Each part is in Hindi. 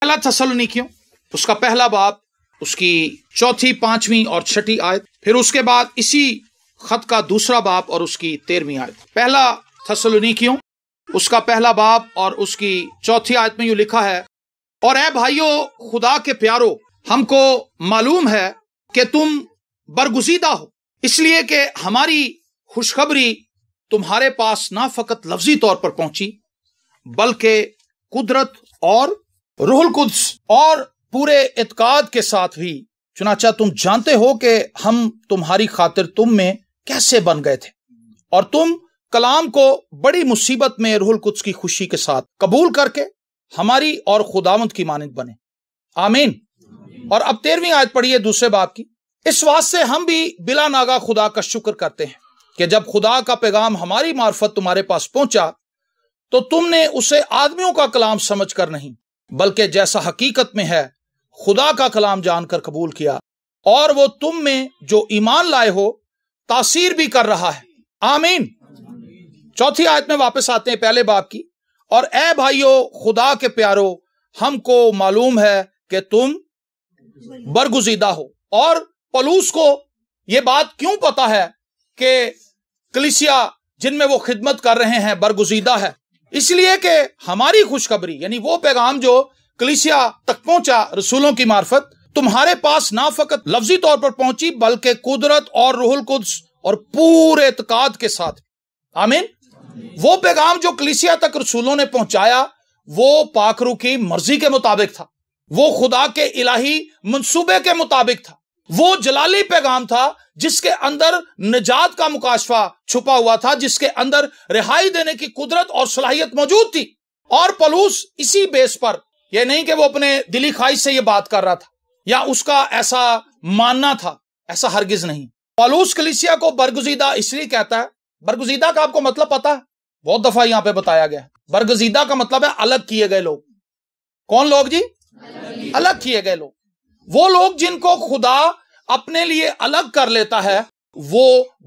पहला थस्सलुनीकियों उसका पहला बाब, उसकी 4, 5 और 6 आयत, फिर उसके बाद इसी खत का दूसरा बाब और उसकी 13वीं आयत। पहला थस्सलुनीकियों उसका पहला बाब और उसकी 4 आयत में यूं लिखा है, और ऐ भाइयों खुदा के प्यारो, हमको मालूम है कि तुम बरगुजीदा हो, इसलिए कि हमारी खुशखबरी तुम्हारे पास ना फकत लफ्जी तौर पर पहुंची बल्कि कुदरत और रूहुल कुद्स और पूरे इत्काद के साथ भी। चुनाचा तुम जानते हो कि हम तुम्हारी खातिर तुम में कैसे बन गए थे और तुम कलाम को बड़ी मुसीबत में रूहुल कुद्स की खुशी के साथ कबूल करके हमारी और खुदावंद की मानद बने। आमीन। और अब 13वीं आयत पढ़िए दूसरे बाब की। इस वास्ते हम भी बिला नागा खुदा का शुक्र करते हैं कि जब खुदा का पैगाम हमारी मार्फत तुम्हारे पास पहुंचा तो तुमने उसे आदमियों का कलाम समझकर नहीं बल्कि जैसा हकीकत में है खुदा का कलाम जानकर कबूल किया, और वो तुम में जो ईमान लाए हो तासीर भी कर रहा है। आमीन। 4 आयत में वापस आते हैं पहले बाब की। और ऐ भाइयों खुदा के प्यारो, हमको मालूम है कि तुम बरगुजीदा हो। और पौलुस को यह बात क्यों पता है कि कलीसिया जिनमें वो खिदमत कर रहे हैं बरगुजीदा है? इसलिए कि हमारी खुशखबरी यानी वो पैगाम जो कलीसिया तक पहुंचा रसूलों की मार्फत तुम्हारे पास ना फकत लफ्जी तौर पर पहुंची बल्कि कुदरत और रूहुल कुद्स और पूरे इत्काद के साथ। आमीन। वो पैगाम जो कलीसिया तक रसूलों ने पहुंचाया वो पाकरू की मर्जी के मुताबिक था, वो खुदा के इलाही मंसूबे के मुताबिक था, वो जलाली पैगाम था जिसके अंदर निजात का मुकाशफा छुपा हुआ था, जिसके अंदर रिहाई देने की कुदरत और सलाहियत मौजूद थी। और पौलुस इसी बेस पर, यह नहीं कि वो अपने दिली ख्वाहिश से यह बात कर रहा था या उसका ऐसा मानना था, ऐसा हरगिज नहीं। पौलुस कलीसिया को बरगुजीदा इसलिए कहता है। बरगुजीदा का आपको मतलब पता है? बहुत दफा यहां पे बताया गया है। बरगुजीदा का मतलब है अलग किए गए लोग। कौन लोग जी? अलग किए गए लोग। वो लोग जिनको खुदा अपने लिए अलग कर लेता है वो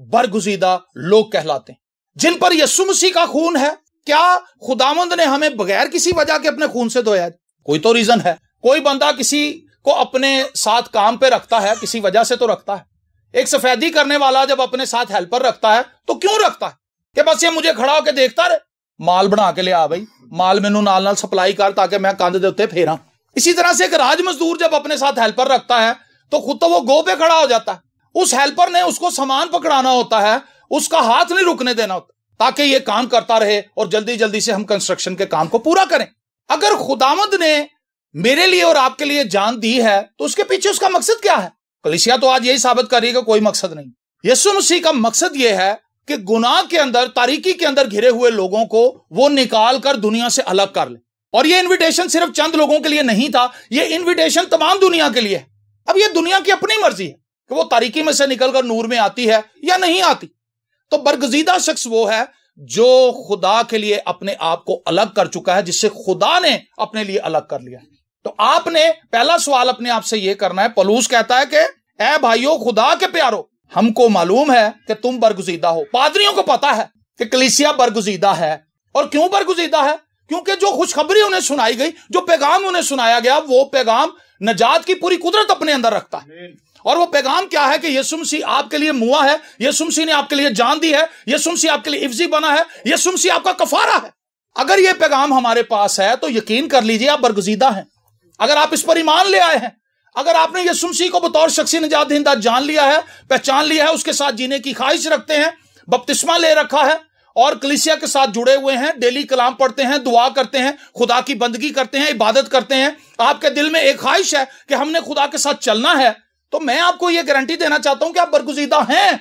बरगुजीदा लोग कहलाते हैं, जिन पर यीशु मसीह का खून है। क्या खुदावंद ने हमें बगैर किसी वजह के अपने खून से धोया? कोई तो रीजन है। कोई बंदा किसी को अपने साथ काम पे रखता है, किसी वजह से तो रखता है। एक सफेदी करने वाला जब अपने साथ हेल्पर रखता है तो क्यों रखता है? कि बस ये मुझे खड़ा होकर देखता रहे, माल बना के लिया भाई, माल मैनू नाल नाल सप्लाई कर ताकि मैं कंध दे उत्ते फेरा। इसी तरह से एक राज मजदूर जब अपने साथ हेल्पर रखता है तो खुद तो वो गो पे खड़ा हो जाता है। उस हेल्पर ने उसको सामान पकड़ाना होता है, उसका हाथ नहीं रुकने देना होता ताकि ये काम करता रहे और जल्दी जल्दी से हम कंस्ट्रक्शन के काम को पूरा करें। अगर खुदावंद ने मेरे लिए और आपके लिए जान दी है तो उसके पीछे उसका मकसद क्या है? कलीसिया तो आज यही साबित कर रही है कि कोई मकसद नहीं। यीशु मसीह का मकसद यह है कि गुनाह के अंदर, तारीकी के अंदर घिरे हुए लोगों को वो निकाल कर दुनिया से अलग कर ले। और ये इन्विटेशन सिर्फ चंद लोगों के लिए नहीं था, ये इन्विटेशन तमाम दुनिया के लिए है। अब ये दुनिया की अपनी मर्जी है कि वो तारीकी में से निकलकर नूर में आती है या नहीं आती। तो बरगुजीदा शख्स वो है जो खुदा के लिए अपने आप को अलग कर चुका है, जिससे खुदा ने अपने लिए अलग कर लिया। तो आपने पहला सवाल अपने आप से यह करना है। पौलुस कहता है कि ऐ भाइयों खुदा के प्यारो, हमको मालूम है कि तुम बरगुजीदा हो। पादरियों को पता है कि कलीसिया बरगुजीदा है। और क्यों बरगुजीदा है? क्योंकि जो खुशखबरी उन्हें सुनाई गई, जो पैगाम उन्हें सुनाया गया, वो पैगाम नजात की पूरी कुदरत अपने अंदर रखता है। और वो पैगाम क्या है कि यीशु मसीह आपके लिए मुआ है, यीशु मसीह ने आपके लिए जान दी है, यीशु मसीह आपके लिए इफ्जी बना है, यीशु मसीह आपका कफारा है। अगर ये पैगाम हमारे पास है तो यकीन कर लीजिए आप बरगुजीदा हैं। अगर आप इस पर ईमान ले आए हैं, अगर आपने यीशु मसीह को बतौर शख्सी निजात दहिंदा जान लिया है, पहचान लिया है, उसके साथ जीने की ख्वाहिश रखते हैं, बपतिस्मा ले रखा है और कलीसिया के साथ जुड़े हुए हैं, डेली कलाम पढ़ते हैं, दुआ करते हैं, खुदा की बंदगी करते हैं, इबादत करते हैं, आपके दिल में एक ख्वाहिश है कि हमने खुदा के साथ चलना है, तो मैं आपको यह गारंटी देना चाहता हूं कि आप बरगुजीदा हैं।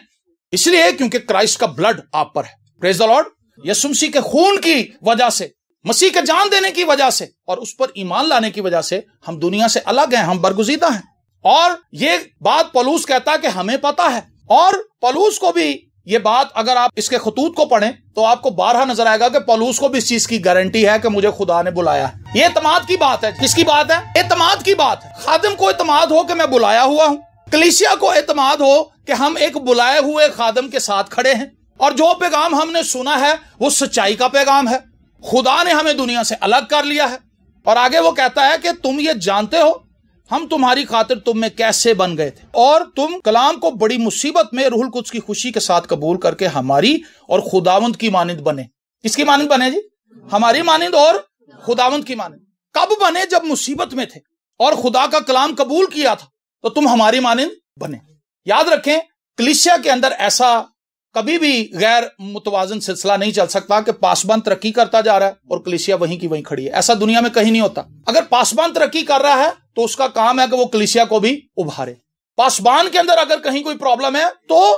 इसलिए क्योंकि क्राइस्ट का ब्लड आप पर है। Praise the lord. Yeshu Masih के खून की वजह से, मसीह के जान देने की वजह से और उस पर ईमान लाने की वजह से हम दुनिया से अलग हैं, हम बरगुजीदा हैं। और ये बात पौलुस कहता है कि हमें पता है। और पौलुस को भी ये बात, अगर आप इसके खतूत को पढ़ें तो आपको बारहा नजर आएगा कि पौलुस को भी इस चीज की गारंटी है कि मुझे खुदा ने बुलाया है। ये एतमाद की बात है। किसकी बात है? एतमाद की बात है। खादिम को एतमाद हो कि मैं बुलाया हुआ हूं, कलीसिया को एतमाद हो कि हम एक बुलाए हुए खादिम के साथ खड़े हैं और जो पैगाम हमने सुना है वो सच्चाई का पैगाम है। खुदा ने हमें दुनिया से अलग कर लिया है और आगे वो कहता है कि तुम ये जानते हो हम तुम्हारी खातिर तुम में कैसे बन गए थे, और तुम कलाम को बड़ी मुसीबत में रूहुल कुद्स की खुशी के साथ कबूल करके हमारी और खुदावंद की मानिंद बने। किसकी मानिंद बने जी? हमारी मानिंद और खुदावंद की मानिंद। कब बने? जब मुसीबत में थे और खुदा का कलाम कबूल किया था, तो तुम हमारी मानिंद बने। याद रखें, कलीसिया के अंदर ऐसा कभी भी गैर मुतवाजन सिलसिला नहीं चल सकता कि पासबान तरक्की करता जा रहा है और कलीसिया वहीं की वहीं खड़ी है। ऐसा दुनिया में कहीं नहीं होता। अगर पासबान तरक्की कर रहा है तो उसका काम है कि वो कलीसिया को भी उभारे। पासबान के अंदर अगर कहीं कोई प्रॉब्लम है तो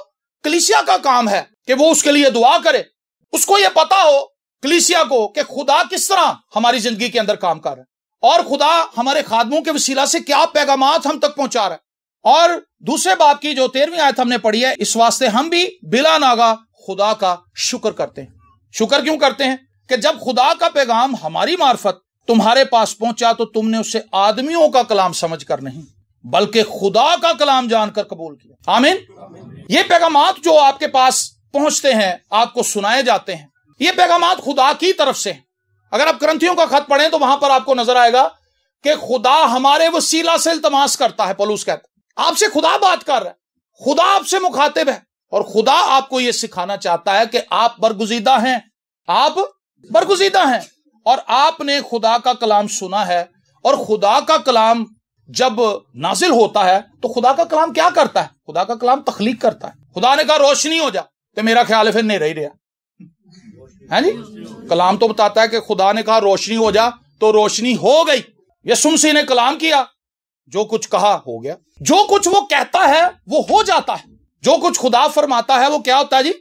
कलीसिया का काम है कि वो उसके लिए दुआ करे। उसको यह पता हो कलीसिया को कि खुदा किस तरह हमारी जिंदगी के अंदर काम कर रहा है और खुदा हमारे खादमों के वसीला से क्या पैगामात हम तक पहुंचा रहा है। और दूसरे बाब की जो 13वीं आयत हमने पढ़ी है, इस वास्ते हम भी बिला नागा खुदा का शुक्र करते हैं। शुक्र क्यों करते हैं? कि जब खुदा का पैगाम हमारी मार्फत तुम्हारे पास पहुंचा तो तुमने उसे आदमियों का कलाम समझकर नहीं बल्कि खुदा का कलाम जानकर कबूल किया। आमीन। ये पैगामात जो आपके पास पहुंचते हैं, आपको सुनाए जाते हैं, ये पैगामात खुदा की तरफ से हैं। अगर आप करंथियों का खत पढ़ें तो वहां पर आपको नजर आएगा कि खुदा हमारे वसीला से इल्तमास करता है। पौलुस कहता है आपसे खुदा बात कर रहा है, खुदा आपसे मुखातिब है और खुदा आपको यह सिखाना चाहता है कि आप बरगुजीदा हैं, आप बरगुजीदा हैं और आपने खुदा का कलाम सुना है। और खुदा का कलाम जब नाजिल होता है तो खुदा का कलाम क्या करता है? खुदा का कलाम तख्लीक करता है। खुदा ने कहा रोशनी हो जा, तो मेरा ख्याल है फिर नहीं रहा है जी। कलाम तो बताता है कि खुदा ने कहा रोशनी हो जा, तो रोशनी हो गई। यीशु मसीह ने कलाम किया, जो कुछ कहा हो गया। जो कुछ वो कहता है वो हो जाता है। जो कुछ खुदा फरमाता है वो क्या होता है जी?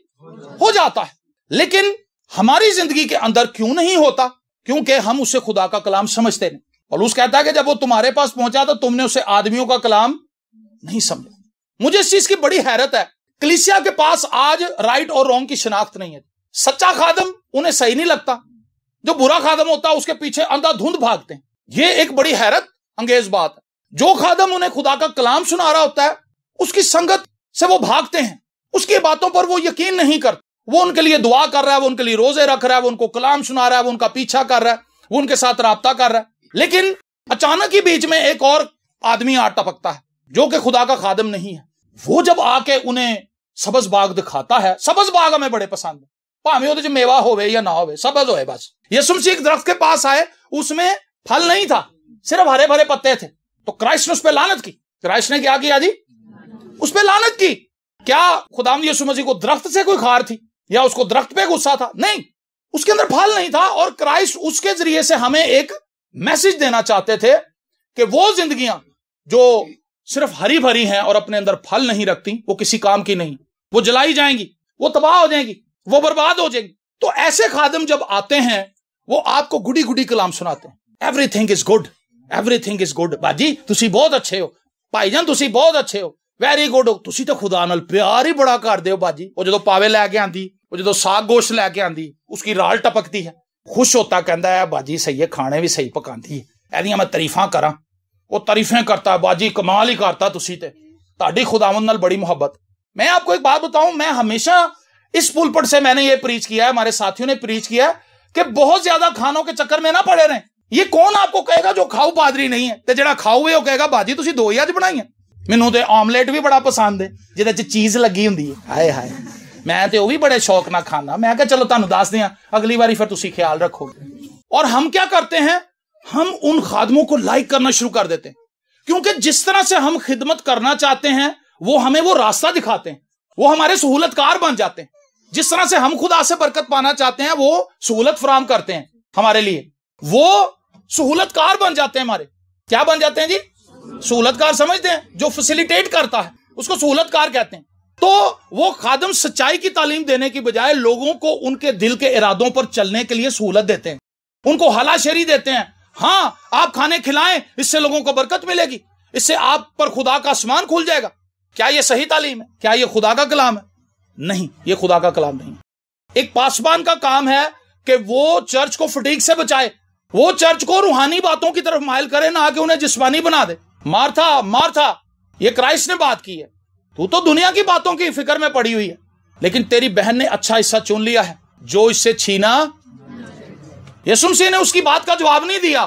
हो जाता है। लेकिन हमारी जिंदगी के अंदर क्यों नहीं होता? क्योंकि हम उसे खुदा का कलाम समझते नहीं। पौलुस कहता है कि जब वो तुम्हारे पास पहुंचा तो तुमने उसे आदमियों का कलाम नहीं समझा। मुझे इस चीज की बड़ी हैरत है, कलीसिया के पास आज राइट और रॉन्ग की शिनाख्त नहीं है। सच्चा खादम उन्हें सही नहीं लगता, जो बुरा खादम होता है उसके पीछे अंधाधुंध भागते हैं। ये एक बड़ी हैरत अंगेज बात है। जो खादम उन्हें खुदा का कलाम सुना रहा होता है उसकी संगत से वो भागते हैं, उसकी बातों पर वो यकीन नहीं करते। वो उनके लिए दुआ कर रहा है, वो उनके लिए रोजे रख रहा है, वो उनको कलाम सुना रहा है, वो उनका पीछा कर रहा है, वो उनके साथ राब्ता कर रहा है। लेकिन अचानक ही बीच में एक और आदमी आ टपकता है जो कि खुदा का खादम नहीं है। वो जब आके उन्हें सब्ज बाग दिखाता है, सब्ज बाग हमें बड़े पसंद है, भावें उहदे च मेवा होवे या ना होवे, सब्ज होए बस। यीशु मसीह एक दरख्त के पास आए, उसमें फल नहीं था, सिर्फ हरे भरे पत्ते थे। तो क्राइस्ट ने उस पर लानत की। क्राइस्ट ने क्या किया जी? उस पर लानत की। क्या खुदावंद यीशु मसीह को दरख्त से कोई खार थी या उसको दरख्त पे गुस्सा था? नहीं, उसके अंदर फल नहीं था। और क्राइस्ट उसके जरिए से हमें एक मैसेज देना चाहते थे कि वो जिंदगियां जो सिर्फ हरी भरी हैं और अपने अंदर फल नहीं रखती, वो किसी काम की नहीं, वो जलाई जाएंगी, वो तबाह हो जाएंगी, वो बर्बाद हो जाएंगी। तो ऐसे खादिम जब आते हैं वो आपको गुडी गुडी कलाम सुनाते हैं। Everything is good, everything is good. बाजी तुसी बहुत अच्छे हो, भाईजान तुसी बहुत अच्छे हो, वेरी गुड हो, तुसी तो खुदा नाल प्यार ही बड़ा करदे हो बाजी। वो जो पावे लैके आंदी, वो जो साग गोश्त लैके आंदी, उसकी राल टपकती है, खुश होता कहता है बाजी सही है, खाने भी सही पकाती है, एदियां मैं तारीफां करा। वो तारीफें करता है, बाजी कमाल ही करता तुसी ते, ताड़ी खुदावंद नाल बड़ी मोहब्बत। मैं आपको एक बात बताऊं, मैं हमेशा इस पुलपट से मैंने ये प्रीच किया है, हमारे साथियों ने प्रीच किया है कि बहुत ज्यादा खानों के चक्कर में ना पड़े रहें। ये कौन आपको कहेगा जो खाऊ पादरी नहीं है, ते जेड़ा खाऊ है वो कहेगा बाजी तुसी दो ही अज बनाई है। मैनू ते ऑमलेट भी बड़ा पसंद है जिहदे च चीज लगी हुंदी है, हाय हाय मैं ते वो भी बड़े शौक नाल खाना। मैं कहा चलो तुहानू दस दियां, अगली बारी फिर तुसी ख्याल रखोगे। और हम क्या करते हैं, हम उन खादमों को लाइक करना शुरू कर देते हैं, क्योंकि जिस तरह से हम खिदमत करना चाहते हैं वो हमें वो रास्ता दिखाते हैं, वो हमारे सहूलतकार बन जाते हैं। जिस तरह से हम खुदा से बरकत पाना चाहते हैं वो सहूलत फराम करते हैं हमारे लिए, वो सहूलतकार बन जाते हैं हमारे। क्या बन जाते हैं जी? सहूलतकार समझते हैं, जो फैसिलिटेट करता है उसको सहूलतकार कहते हैं। तो वो खादम सच्चाई की तालीम देने की बजाय लोगों को उनके दिल के इरादों पर चलने के लिए सहूलत देते हैं, उनको हलाशेरी देते हैं। हाँ आप खाने खिलाएं, इससे लोगों को बरकत मिलेगी, इससे आप पर खुदा का आसमान खुल जाएगा। क्या यह सही तालीम है? क्या यह खुदा का कलाम है? नहीं, यह खुदा का कलाम नहीं। एक पासबान का काम है कि वो चर्च को फटीक से बचाए, वो चर्च को रूहानी बातों की तरफ माइल करे, ना कि उन्हें जिस्मानी बना दे। मार्था मार्था, ये क्राइस्ट ने बात की है, तू तो दुनिया की बातों की फिक्र में पड़ी हुई है, लेकिन तेरी बहन ने अच्छा हिस्सा चुन लिया है जो इससे छीना। यीशु मसीह ने उसकी बात का जवाब नहीं दिया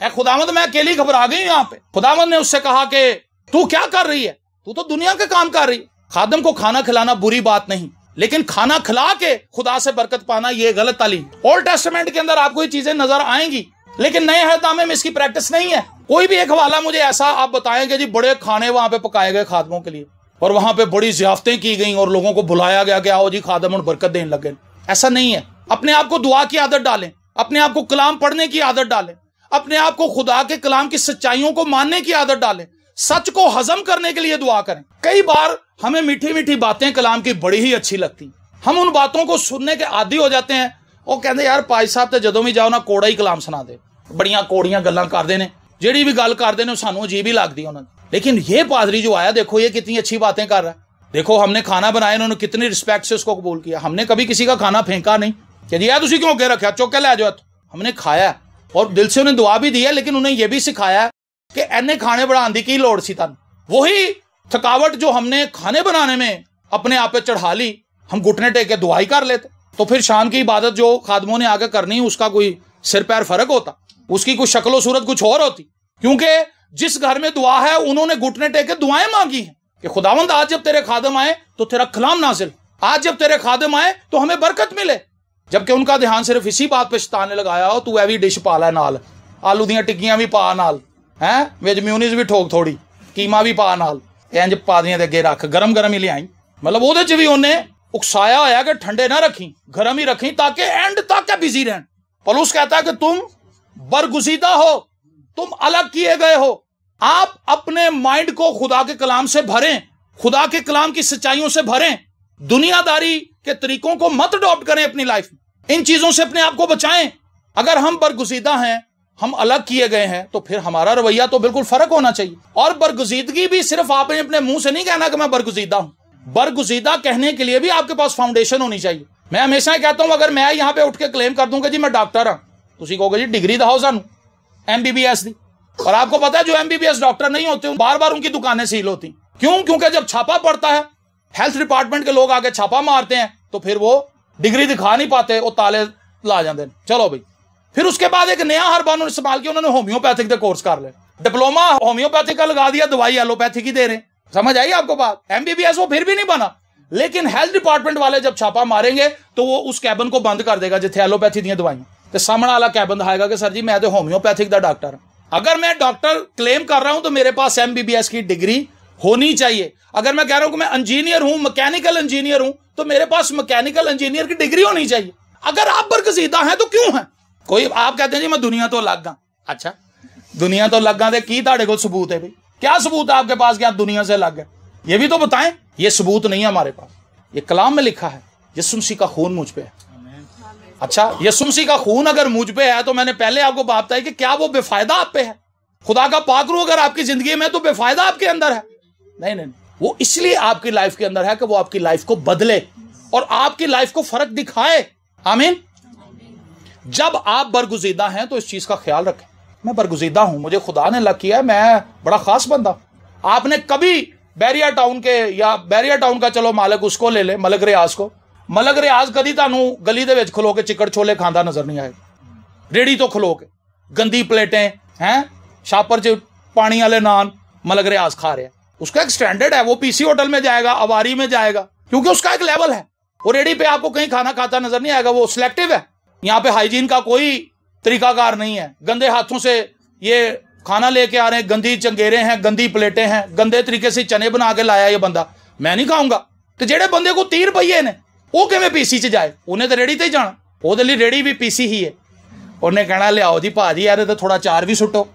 खुदावंद मैं अकेली घबरा गई यहाँ पे। खुदावंद ने उससे कहा कि तू क्या कर रही है, तू तो दुनिया के काम कर रही है। खादम को खाना खिलाना बुरी बात नहीं, लेकिन खाना खिला के खुदा से बरकत पाना यह गलत तालीम। ओल्ड टेस्टामेंट के अंदर आपको ये चीजें नजर आएंगी, लेकिन नए अहदनामे में इसकी प्रैक्टिस नहीं है। कोई भी एक हवाला मुझे ऐसा आप बताएं कि जी बड़े खाने वहां पे पकाए गए खादमों के लिए, और वहां पे बड़ी ज़ियाफ़तें की गई और लोगों को बुलाया गया कि आओ जी खादम और बरकत देने लगे। ऐसा नहीं है। अपने आप को दुआ की आदत डालें, अपने आप को कलाम पढ़ने की आदत डालें, अपने आप को खुदा के कलाम की सच्चाइयों को मानने की आदत डालें, सच को हजम करने के लिए दुआ करें। कई बार हमें मीठी मीठी बातें कलाम की बड़ी ही अच्छी लगती, हम उन बातों को सुनने के आदी हो जाते हैं। वो कहते यार पाई साहब तो जदों भी जाओ ना कोड़ा ही कलाम सुना दे, बड़ियां कोड़ियां गल्लां करते ने, ਜਿਹੜੀ भी गल करते हैं सानू अजीब ही लगती है उन्होंने। लेकिन ये पादरी जो आया, देखो ये कितनी अच्छी बातें कर रहा है, देखो हमने खाना बनाया, इन्होंने कितनी रिस्पेक्ट से उसको कबूल किया। हमने कभी किसी का खाना फेंका नहीं कि जी यार तुसी क्यों के रखा, चौके ले जाओ। हमने खाया और दिल से उन्हें दुआ भी दी है, लेकिन उन्हें यह भी सिखाया कि इन्हें खाने बनाने की लोड़ सी तन। वही थकावट जो हमने खाने बनाने में अपने आप पे चढ़ा ली, हम घुटने टेक के दुआई कर लेते, तो फिर शाम की इबादत जो खादमों ने आगे करनी उसका कोई सिर पैर फर्क होता, उसकी कुछ शक्लो सूरत कुछ और होती। क्योंकि जिस घर में दुआ है उन्होंने घुटने टेक के दुआएं मांगी हैं कि खुदावंद आज जब तेरे खादम आए तो तेरा कलाम नाजिल, आज जब तेरे खादम आए तो हमें बरकत मिले। जबकि उनका ध्यान सिर्फ इसी बात पे शैतान ने लगाया हो, तू भी डिश पा लै नाल, आलू दियां टिक्कियां भी पा नाल, है विच म्यूनीस भी ठोक थोड़ी, कीमा भी पा नाल, इंज पा दियां ते अगे रख, गरम गरम ही लियाई। मतलब ਉਹਦੇ ਚ भी उन्हें उकसाया होया कि ठंडे ना रखी, गरम ही रखी, ताकि एंड तक बिजी रहन। पौलुस कहता है कि तुम बरगुजीदा हो, तुम अलग किए गए हो। आप अपने माइंड को खुदा के कलाम से भरें, खुदा के कलाम की सच्चाइयों से भरें, दुनियादारी के तरीकों को मत अडॉप्ट करें अपनी लाइफ में, इन चीजों से अपने आप को बचाएं। अगर हम बरगुजीदा हैं, हम अलग किए गए हैं, तो फिर हमारा रवैया तो बिल्कुल फर्क होना चाहिए। और बरगुजीदगी भी सिर्फ आपने अपने मुंह से नहीं कहना कि मैं बरगुजीदा हूं, बरगुजीदा कहने के लिए भी आपके पास फाउंडेशन होनी चाहिए। मैं हमेशा कहता हूं, अगर मैं यहां पे उठ के क्लेम कर दूंगा जी मैं डॉक्टर हाँ, तुसी कहोगे जी डिग्री दिखाओ सानू MBBS दी। और आपको पता है जो MBBS डॉक्टर नहीं होते बार बार उनकी दुकानें सील होती। क्यों? क्योंकि जब छापा पड़ता है, हेल्थ डिपार्टमेंट के लोग आगे छापा मारते हैं, तो फिर वो डिग्री दिखा नहीं पाते, वो ताले ला जाते हैं। चलो भाई, फिर उसके बाद एक नया हरबा इस्तेमाल किया, उन्होंने होम्योपैथिक का कोर्स कर ले, डिप्लोमा होम्योपैथिक का लगा दिया, दवाई एलोपैथिक ही दे रहे हैं। समझ आई आपको बात? MBBS वो फिर भी नहीं बना, लेकिन हेल्थ डिपार्टमेंट वाले जब छापा मारेंगे तो वो उस कैबिन को बंद कर देगा जिथे एलोपैथी दी दवाइयां, तो सामने वाला कैबिन आएगा कि सर जी मैं तो होम्योपैथिक का डॉक्टर। अगर मैं डॉक्टर क्लेम कर रहा हूं तो मेरे पास MBBS की डिग्री होनी चाहिए। अगर मैं कह रहा हूं कि मैं इंजीनियर हूं, मैकेनिकल इंजीनियर हूं, तो मेरे पास मैकेनिकल इंजीनियर की डिग्री होनी चाहिए। अगर आप बरगजीदा हैं तो क्यों है? कोई आप कहते हैं जी मैं दुनिया तो अलग हाँ। अच्छा, दुनिया तो अलग हाँ, की ताड़े को सबूत है भाई? क्या सबूत है आपके पास कि आप दुनिया से अलग है? ये भी तो बताएं। ये सबूत नहीं है हमारे पास, ये कलाम में लिखा है, यीशु मसीह का खून मुझ पे है। अच्छा, यीशु मसीह का खून अगर मुझ पे है तो मैंने पहले आपको बात बताई कि क्या वो बेफायदा आप पे है? खुदा का पाक रूह अगर आपकी जिंदगी में तो बेफायदा आपके अंदर है? नहीं, वो इसलिए आपकी लाइफ के अंदर है कि वो आपकी लाइफ को बदले और आपकी लाइफ को फर्क दिखाए। आमीन। जब आप बरगुजीदा हैं तो इस चीज का ख्याल रखें, मैं बरगुजीदा हूं, मुझे खुदा ने लग किया है, मैं बड़ा खास बंदा। आपने कभी बैरिया टाउन के, या बैरिया टाउन का चलो मालिक उसको ले ले, मलक रियाज को, मलक रियाज कदी तानू गली दे विच खलो के चिकड़ छोले खांदा नजर नहीं आए। रेड़ी तो खलो के गंदी प्लेटें हैं, छापर च पानी वाले नान मलक रियाज खा रहे हैं। उसका एक स्टैंडर्ड है, वो PC होटल में जाएगा, अवारी में जाएगा, क्योंकि उसका एक लेवल है। वो रेडी पे आपको कहीं खाना खाता नजर नहीं आएगा, वो सिलेक्टिव है। यहाँ पे हाइजीन का कोई तरीकाकार नहीं है, गंदे हाथों से ये खाना लेके आ रहे हैं, गंदी चंगेरे हैं, गंदी प्लेटें हैं, गंदे तरीके से चने बना के लाया ये बंदा, मैं नहीं खाऊंगा। तो जेड़े बंदे को 30 रुपये ने वो किवें PC च जाए? उन्हें तो रेड़ी ते ही जाना, ਉਹਦੇ ਲਈ रेड़ी भी PC ही है। उन्हें कहना लियाओ जी भाजी यार तो थोड़ा चार भी सुटो,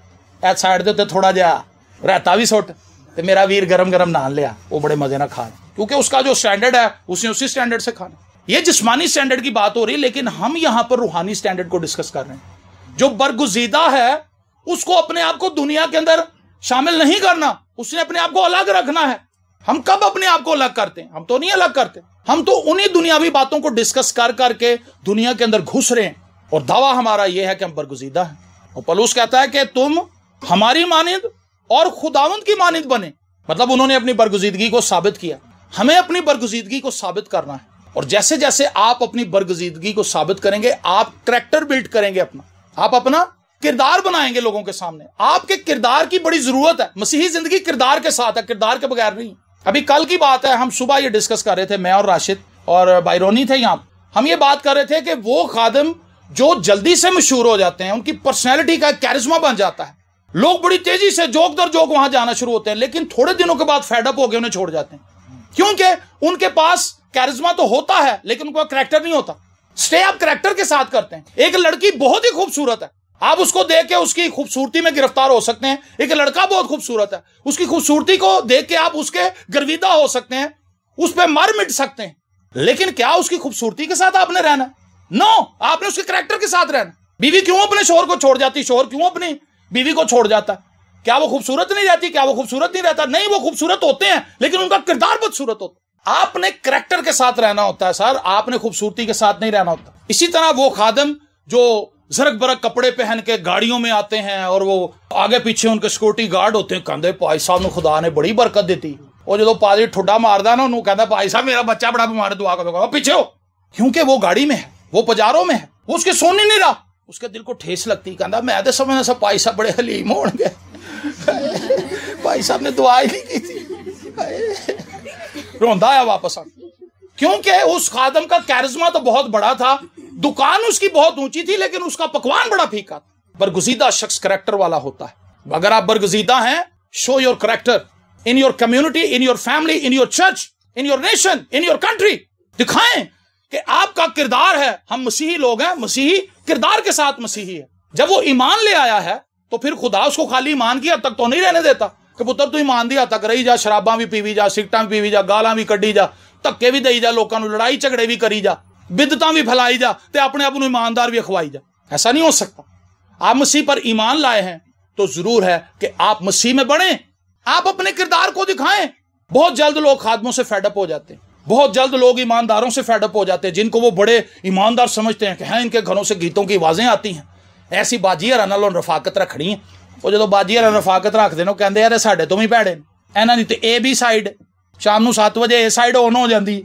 इस साइड के उत्ते थोड़ा जिहा रायता भी सुट, तो मेरा वीर गरम गरम नान लिया, वो बड़े मजे ना खा, क्योंकि उसका जो स्टैंडर्ड है उसने उसी स्टैंडर्ड से खाना। ये जिस्मानी स्टैंडर्ड की बात हो रही, लेकिन हम यहां पर रूहानी स्टैंडर्ड को डिस्कस कर रहे हैं। जो बरगुजीदा है उसको अपने आप को दुनिया के अंदर शामिल नहीं करना, उसने अपने आप को अलग रखना है। हम कब अपने आप को अलग करते हैं? हम तो नहीं अलग करते, हम तो उन्हीं दुनियावी बातों को डिस्कस कर करके दुनिया के अंदर घुस रहे हैं, और दावा हमारा यह है कि हम बरगुजीदा हैं। और पौलुस कहता है कि तुम हमारी मानिंद और खुदावंद की मानिंद बने, मतलब उन्होंने अपनी बरगुजीदगी को साबित किया, हमें अपनी बरगुजीदगी को साबित करना है। और जैसे जैसे आप अपनी बरगुजीदगी को साबित करेंगे, आप करैक्टर बिल्ड करेंगे अपना, आप अपना किरदार बनाएंगे लोगों के सामने। आपके किरदार की बड़ी जरूरत है। मसीही जिंदगी किरदार के साथ है, किरदार के बगैर नहीं। अभी कल की बात है, हम सुबह ये डिस्कस कर रहे थे, मैं और राशिद और बायरोनी थे यहाँ। हम ये बात कर रहे थे कि वो खादिम जो जल्दी से मशहूर हो जाते हैं, उनकी पर्सनैलिटी का कैरिज्मा बन जाता है, लोग बड़ी तेजी से जोक दर जोक वहां जाना शुरू होते हैं, लेकिन थोड़े दिनों के बाद फेडअप हो गए उन्हें छोड़ जाते हैं, क्योंकि उनके पास कैरिज्मा तो होता है लेकिन उनका करैक्टर नहीं होता। स्टे आप करैक्टर के साथ करते हैं। एक लड़की बहुत ही खूबसूरत है, आप उसको देख के उसकी खूबसूरती में गिरफ्तार हो सकते हैं। एक लड़का बहुत खूबसूरत है, उसकी खूबसूरती को देख के आप उसके गर्विदा हो सकते हैं, उस पर मर मिट सकते हैं, लेकिन क्या उसकी खूबसूरती के साथ आपने रहना? नो, आपने उसके करैक्टर के साथ रहना। बीवी क्यों अपने शोहर को छोड़ जाती, शोहर क्यों अपनी बीवी को छोड़ जाता? क्या वो खूबसूरत नहीं रहती? क्या वो खूबसूरत नहीं रहता? नहीं, वो खूबसूरत होते हैं लेकिन उनका किरदार बदसूरत होता है। आपने करैक्टर के साथ रहना होता है सर, आपने खूबसूरती के साथ नहीं रहना होता। इसी तरह वो खादिम जो जरक बरक कपड़े पहन के गाड़ियों में आते हैं और वो आगे पीछे उनके सिक्योरिटी गार्ड होते हैं, कहते भाई साहब ने खुदा ने बड़ी बरकत दी। और जो पादरी ठुड्डा मारदा ना, उन्होंने कहता भाई साहब मेरा बच्चा बड़ा बीमार है, दुआ करो, पीछे हो, क्योंकि वो गाड़ी में है, वो पजारों में है, वो उसके सोने नहीं रहा। उसके दिल को ठेस लगती, कहता मैं तो समझना सब भाई साहब बड़े हलीम होंगे, भाई साहब ने दुआ ही नहीं की थी। रोंदा आया वापस आ, क्योंकि उस खादम का कैरिज्मा तो बहुत बड़ा था, दुकान उसकी बहुत ऊंची थी, लेकिन उसका पकवान बड़ा फीका था। बरगुजीदा शख्स करैक्टर वाला होता है। अगर आप बरगुजीदा हैं, show your character in your community, in your family, in your church, in your nation, in your country. दिखाएं कि आपका किरदार है। हम मसीही लोग हैं, मसीही किरदार के साथ मसीही है। जब वो ईमान ले आया है तो फिर खुदा उसको खाली ईमान की हद तक तो नहीं रहने देता कि पुत्र तू ईमान दी हद तक रही जा, शराबां भी पीवी जा, सिगटां भी पीवी जा, गालां भी कड्डी जा, धक्के भी दई जा, लोगों को लड़ाई झगड़े भी करी जा, बिदतां भी फैलाई जा, ते अपने आप को ईमानदार भी अखवाई जा। ऐसा नहीं हो सकता। आप मसीह पर ईमान लाए हैं तो जरूर है कि आप मसीह में बढ़े, आप अपने किरदार को दिखाएं। बहुत जल्द लोग खादमों से फेडअप हो जाते हैं, बहुत जल्द लोग ईमानदारों से फेडअप हो जाते हैं, जिनको वो बड़े ईमानदार समझते हैं कि हैं इनके घरों से गीतों की आवाजें आती हैं, ऐसी बाजी हरां नाल रफाकत रखनी है। वो जो बाजी हरां रफाकत रखते हैं, कहते यार साढ़े तो भी भैड़े ने, इन्हां दी ते ए बी साइड शाम को 7 बजे ए साइड ऑन हो जाती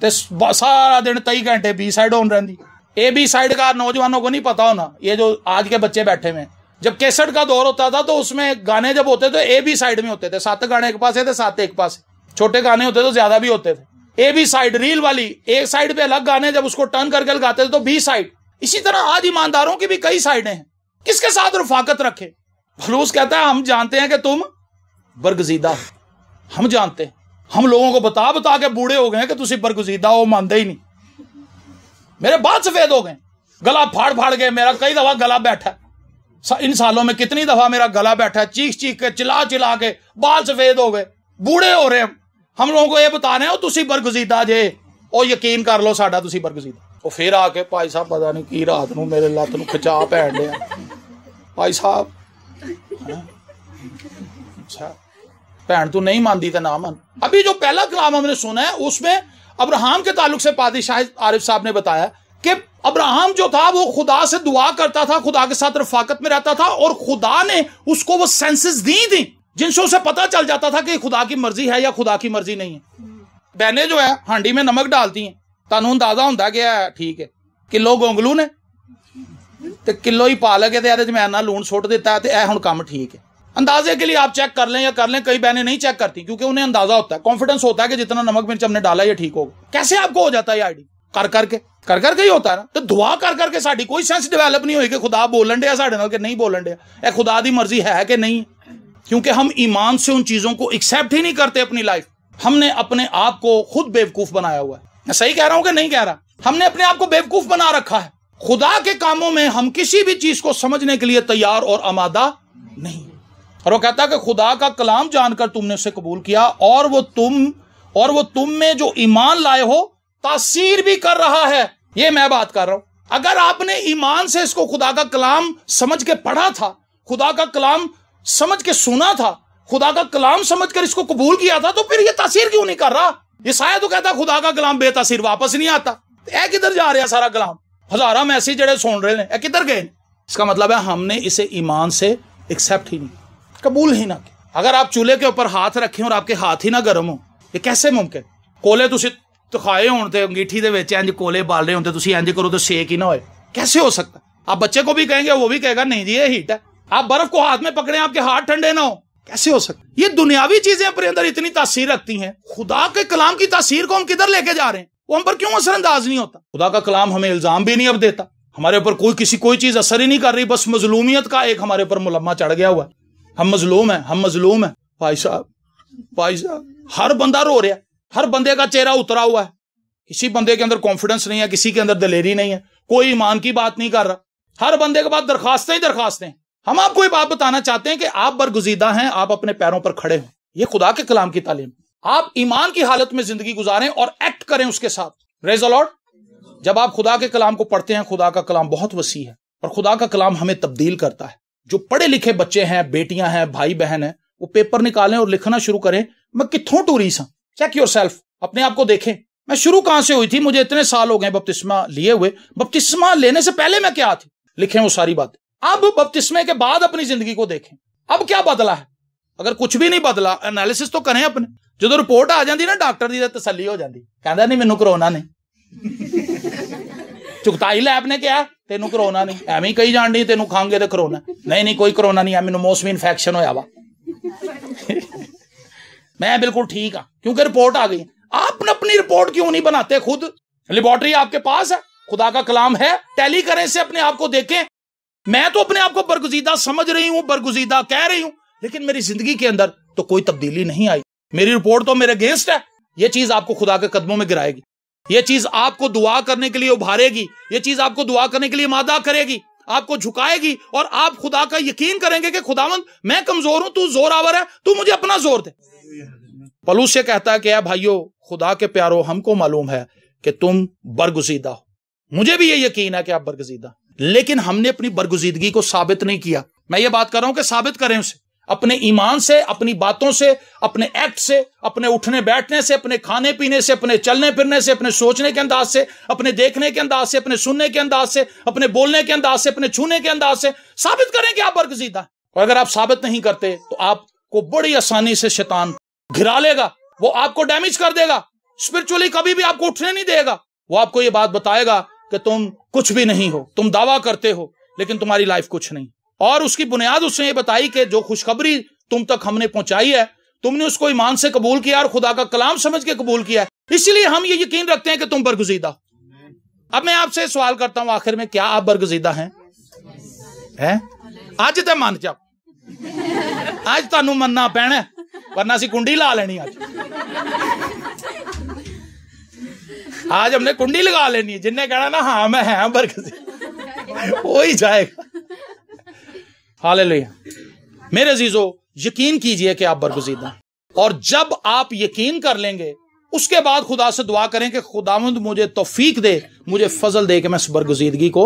ते सारा दिन 23 घंटे बी साइड ऑन रहती। ए बी साइड का नौजवानों को नहीं पता होना, ये जो आज के बच्चे बैठे हुए। जब कैसेट का दौर होता था तो उसमें गाने जब होते तो ए बी साइड में होते थे, 7 गाने एक पास थे, 7 एक पास। छोटे गाने होते तो ज्यादा भी होते थे। ए बी साइड रील वाली, एक साइड पे अलग गाने, जब उसको टर्न करके लगाते थे तो बी साइड। इसी तरह आज ईमानदारों की भी कई साइडें हैं। किसके साथ रफाकत रखे? फलूस कहता है हम जानते हैं कि तुम बरगजीदा, हम जानते हैं, हम लोगों को बता बता के बूढ़े हो गए कि तुसी बरगजीदा हो, मानते ही नहीं। मेरे बाल सफेद हो गए, गला फाड़ फाड़ के मेरा कई दफा गला बैठा, इन सालों में कितनी दफा मेरा गला बैठा, चीख चीख के चिल्ला चिल्ला के बाल सफेद हो गए, बूढ़े हो रहे हम लोगों को ये बता रहे हो तुसी बरगजीदा जे, और यकीन कर लो साडा तुसी बरगजीदा। और फिर आके भाई साहब पता नहीं की रात को मेरे लत्त नूं खिचा पैण दिया, भाई साहब अच्छा भैन तू नहीं मानती तो ना मान। अभी जो पहला कलाम हमने सुना है उसमें अब्राहम के ताल्लुक से पादी शाहिद आरिफ साहब ने बताया कि अब्राहम जो था वो खुदा से दुआ करता था, खुदा के साथ रफाकत में रहता था, और खुदा ने उसको वो सेंसेस दी थी जिनसे उसे पता चल जाता था कि खुदा की मर्जी है या खुदा की मर्जी नहीं है। बहनें जो है हांडी में नमक डालती हैं, तानू अंदाजा होंदा कि ठीक है किलो गोंगलू ने ते किलो ही पा लगे तो मैं ना लून सुट दिता है तो यह हुण काम ठीक है। अंदाजे के लिए आप चेक कर लें या कर लें, कई बहनें नहीं चेक करती क्योंकि उन्हें अंदाजा होता है, कॉन्फिडेंस होता है कि जितना नमक मिर्च हमने डाला ये ठीक होगा। कैसे आपको हो जाता है ये आईडी? कर करके ही होता है ना। तो दुआ कर करके साडी कोई सेंस डेवलप नहीं हुई कि खुदा बोलन दिया साडे नाल कि नहीं बोलन दिया, यह खुदा दी मर्जी है कि नहीं, क्योंकि हम ईमान से उन चीजों को एक्सेप्ट ही नहीं करते अपनी लाइफ। हमने अपने आप को खुद बेवकूफ बनाया हुआ है। मैं सही कह रहा हूं कि नहीं कह रहा? हमने अपने आप को बेवकूफ बना रखा है। खुदा के कामों में हम किसी भी चीज को समझने के लिए तैयार और आमादा नहीं। और वो कहता है कि खुदा का कलाम जानकर तुमने उसे कबूल किया और वो तुम में जो ईमान लाए हो तासीर भी कर रहा है। ये मैं बात कर रहा हूं। अगर आपने ईमान से इसको खुदा का कलाम समझ के पढ़ा था, खुदा का कलाम समझ के सुना था, खुदा का कलाम समझ कर इसको कबूल किया था, तो फिर ये तासीर क्यों नहीं कर रहा? ये शायद तो कहता खुदा का कलाम बेतासीर वापस नहीं आता। ए किधर जा रहा सारा कलाम? हजारा मैसेज जड़े सुन रहे हैं, किधर गए? इसका मतलब है हमने इसे ईमान से एक्सेप्ट ही नहीं, कबूल ही ना किया। अगर आप चूल्हे के ऊपर हाथ रखें और आपके हाथ ही ना गर्म हो, ये कैसे मुमकिन? कोले तुसी तखाए होण ते अंगीठी दे विच इंज कोले बाल रहे होंदे, तुसी इंज करो तो सेक ही ना होए, कैसे हो सकता? आप बच्चे को भी कहेंगे, वो भी कहेगा नहीं जी ये हीट है। आप बर्फ को हाथ में पकड़े, आपके हाथ ठंडे ना हो, कैसे हो सकता? ये दुनियावी चीजें अपने अंदर इतनी तासीर रखती हैं, खुदा के कलाम की तासीर को हम किधर लेके जा रहे हैं? वो हम पर क्यों असरअंदाज नहीं होता? खुदा का कलाम हमें इल्जाम भी नहीं अब देता, हमारे ऊपर कोई चीज असर ही नहीं कर रही, बस मजलूमियत का एक हमारे ऊपर मुलम्मा चढ़ गया हुआ है। हम मजलूम हैं, हम मजलूम हैं। भाई साहब हर बंदा रो रहा है, हर बंदे का चेहरा उतरा हुआ है, किसी बंदे के अंदर कॉन्फिडेंस नहीं है, किसी के अंदर दिलेरी नहीं है, कोई ईमान की बात नहीं कर रहा, हर बंदे के बाद दरखास्तें ही दरखास्तें। हम आपको ये बात बताना चाहते हैं कि आप बरगुज़ीदा हैं, आप अपने पैरों पर खड़े हो। ये खुदा के कलाम की तालीम। आप ईमान की हालत में जिंदगी गुजारें और एक्ट करें उसके साथ। Praise the Lord. जब आप खुदा के कलाम को पढ़ते हैं, खुदा का कलाम बहुत वसी है और खुदा का कलाम हमें तब्दील करता है। जो पढ़े लिखे बच्चे हैं, बेटियां हैं, भाई बहन हैं, वो पेपर निकालें और लिखना शुरू करें, मैं कित्थों टूरी सा। चेक योरसेल्फ, अपने आप को देखें, मैं शुरू कहां से हुई थी, मुझे इतने साल हो गए बपतिस्मा लिए हुए, बपतिस्मा लेने से पहले मैं क्या थी, लिखें वो सारी बात। अब बपतिस्मे के बाद अपनी जिंदगी को देखें, अब क्या बदला है। अगर कुछ भी नहीं बदला, एनालिसिस तो करें अपने। जो रिपोर्ट आ जाती ना डॉक्टर की, तसल्ली हो जाती, कहता नहीं मैनू कोरोना नहीं, चुगताई लैब ने क्या तेनू कोरोना नहीं, एवं कही जान डी तेनू खांगे तो कोरोना नहीं, कोई कोरोना नहीं है, मैनू मौसमी इन्फेक्शन होया वा मैं बिल्कुल ठीक हाँ, क्योंकि रिपोर्ट आ गई। आप अपनी रिपोर्ट क्यों नहीं बनाते खुद? लेबोरेटरी आपके पास है, खुदा का कलाम है, टैली करें से अपने आप को देखें। मैं तो अपने आप को बरगुज़ीदा समझ रही हूं, बरगुज़ीदा कह रही हूं, लेकिन मेरी जिंदगी के अंदर तो कोई तब्दीली नहीं आई। मेरी रिपोर्ट तो मेरे अगेंस्ट है। यह चीज आपको खुदा के कदमों में गिराएगी, यह चीज आपको दुआ करने के लिए उभारेगी, यह चीज आपको दुआ करने के लिए मादा करेगी, आपको झुकाएगी और आप खुदा का यकीन करेंगे कि खुदावंद मैं कमजोर हूं, तू जोरावर है, तू मुझे अपना जोर दे। पौलुस से कहता है कि भाइयों, खुदा के प्यारो, हमको मालूम है कि तुम बरगुज़ीदा हो। मुझे भी ये यकीन है कि आप बरगुज़ीदा, लेकिन हमने अपनी बरगुज़ीदगी को साबित नहीं किया। मैं ये बात कर रहा हूं कि साबित करें उसे अपने ईमान से, अपनी बातों से, अपने एक्ट से, अपने उठने बैठने से, अपने खाने पीने से, अपने चलने फिरने से, अपने सोचने के अंदाज से, अपने देखने के अंदाज से, अपने सुनने के अंदाज से, अपने बोलने के अंदाज से, अपने छूने के अंदाज से साबित करें कि आप बरगुज़ीदा। और अगर आप साबित नहीं करते तो आपको बड़ी आसानी से शैतान घिरा लेगा, वो आपको डैमेज कर देगा, स्पिरिचुअली कभी भी आपको उठने नहीं देगा। वो आपको ये बात बताएगा कि तुम कुछ भी नहीं हो, तुम दावा करते हो लेकिन तुम्हारी लाइफ कुछ नहीं। और उसकी बुनियाद उसने ये बताई कि जो खुशखबरी तुम तक हमने पहुंचाई है, तुमने उसको ईमान से कबूल किया और खुदा का कलाम समझ के कबूल किया है, इसलिए हम ये यकीन रखते हैं कि तुम बरगुज़ीदा। अब मैं आपसे सवाल करता हूं आखिर में, क्या आप बरगुज़ीदा हैं? आज तो मन जाओ, आज तुहानू मनना पैना, वरना सी कुंडी ला लेनी। आज हमने कुंडी लगा लेनी है, जिन्हें कहना ना हाँ मैं है बरगुज़ीदा, हो ही जाएगा। हालेलुया। मेरे अजीजों, यकीन कीजिए कि आप बरगुज़ीदा, और जब आप यकीन कर लेंगे उसके बाद खुदा से दुआ करें कि खुदावंद मुझे तौफीक दे, मुझे फजल दे कि मैं इस बरगुज़ीदगी को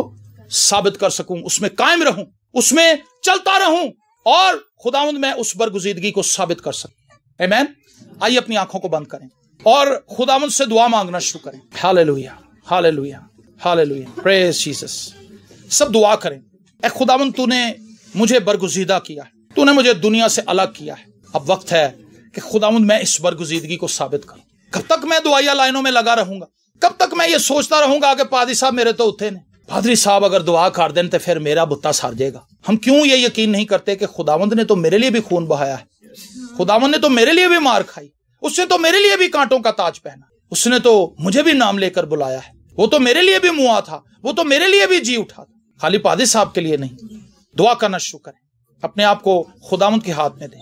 साबित कर सकूं, उसमें कायम रहूं, उसमें चलता रहूं और खुदावंद मैं उस बरगुज़ीदगी को साबित कर सकूं। आमीन। आइए अपनी आंखों को बंद करें और खुदावंद से दुआ मांगना शुरू करें। Hallelujah, hallelujah, hallelujah, praise Jesus. सब दुआ करें। ए खुदावंद, तूने मुझे बरगुज़ीदा किया है, तूने मुझे दुनिया से अलग किया है। अब वक्त है कि खुदावंद मैं इस बरगुज़ीदगी को साबित करूं। कब तक मैं दुआया लाइनों में लगा रहूंगा? कब तक मैं ये सोचता रहूंगा कि पादरी साहब मेरे तो उठे ने, पादरी साहब अगर दुआ कर दें तो फिर मेरा बुत्ता सर जाएगा। हम क्यों ये यकीन नहीं करते कि खुदावंद ने तो मेरे लिए भी खून बहाया है, खुदावंद ने तो मेरे लिए भी मार खाई, उसने तो मेरे लिए भी कांटों का ताज पहना, उसने तो मुझे भी नाम लेकर बुलाया है, वो तो मेरे लिए भी मुआ था, वो तो मेरे लिए भी जी उठा था। खाली पादरी साहब के लिए नहीं। दुआ करना शुरू करें, अपने आप को खुदावंद के हाथ में दें।